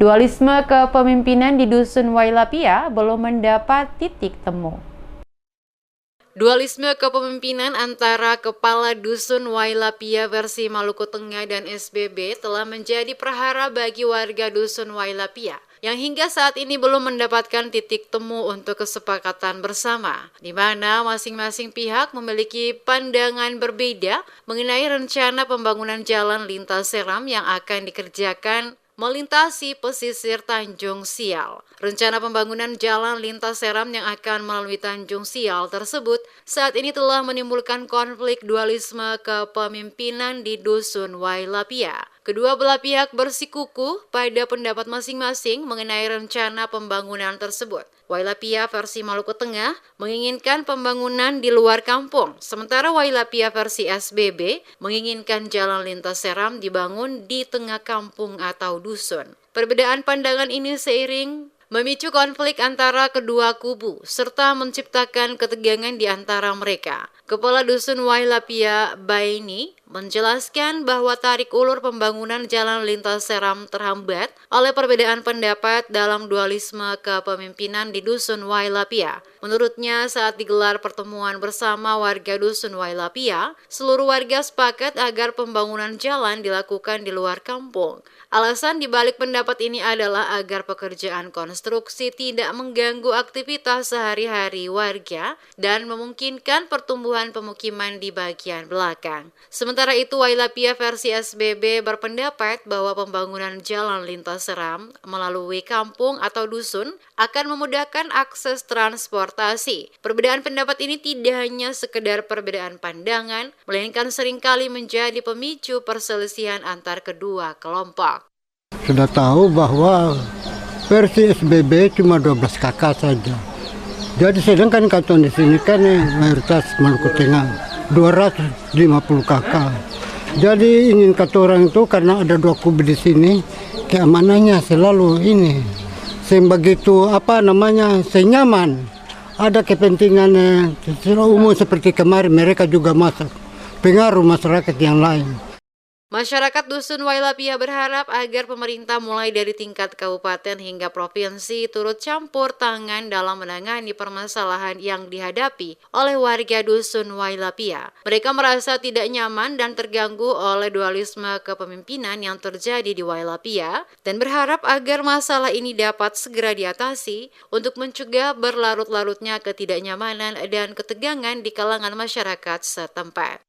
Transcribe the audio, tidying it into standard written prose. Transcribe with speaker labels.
Speaker 1: Dualisme kepemimpinan di Dusun Wailapia belum mendapat titik temu. Dualisme kepemimpinan antara Kepala Dusun Wailapia versi Maluku Tengah dan SBB telah menjadi prahara bagi warga Dusun Wailapia yang hingga saat ini belum mendapatkan titik temu untuk kesepakatan bersama, di mana masing-masing pihak memiliki pandangan berbeda mengenai rencana pembangunan jalan lintas seram yang akan dikerjakan melintasi pesisir Tanjung Sial. Rencana pembangunan jalan lintas seram yang akan melalui Tanjung Sial tersebut saat ini telah menimbulkan konflik dualisme kepemimpinan di Dusun Wailapia. Kedua belah pihak bersikukuh pada pendapat masing-masing mengenai rencana pembangunan tersebut. Wailapia versi Maluku Tengah menginginkan pembangunan di luar kampung, sementara Wailapia versi SBB menginginkan jalan lintas seram dibangun di tengah kampung atau dusun. Perbedaan pandangan ini seiring memicu konflik antara kedua kubu, serta menciptakan ketegangan di antara mereka. Kepala Dusun Wailapia Baini menjelaskan bahwa tarik ulur pembangunan jalan lintas seram terhambat oleh perbedaan pendapat dalam dualisme kepemimpinan di Dusun Wailapia. Menurutnya, saat digelar pertemuan bersama warga Dusun Wailapia, seluruh warga sepakat agar pembangunan jalan dilakukan di luar kampung. Alasan dibalik pendapat ini adalah agar pekerjaan konstruksi tidak mengganggu aktivitas sehari-hari warga dan memungkinkan pertumbuhan pemukiman di bagian belakang. Sementara itu, Wailapia versi SBB berpendapat bahwa pembangunan jalan lintas seram melalui kampung atau dusun akan memudahkan akses transportasi. Perbedaan pendapat ini tidak hanya sekedar perbedaan pandangan, melainkan seringkali menjadi pemicu perselisihan antar kedua kelompok.
Speaker 2: Sudah tahu bahwa versi SBB cuma 12 kakak saja. Jadi sedangkan kanton di sini kan mayoritas Maluku Tengah 250 kakak. Jadi ingin kata orang itu karena ada dua kubu di sini, keamanannya selalu ini. Begitu senyaman. Ada kepentingan secara umum seperti kemarin mereka juga masuk pengaruh masyarakat yang lain.
Speaker 1: Masyarakat Dusun Wailapia berharap agar pemerintah mulai dari tingkat kabupaten hingga provinsi turut campur tangan dalam menangani permasalahan yang dihadapi oleh warga Dusun Wailapia. Mereka merasa tidak nyaman dan terganggu oleh dualisme kepemimpinan yang terjadi di Wailapia dan berharap agar masalah ini dapat segera diatasi untuk mencegah berlarut-larutnya ketidaknyamanan dan ketegangan di kalangan masyarakat setempat.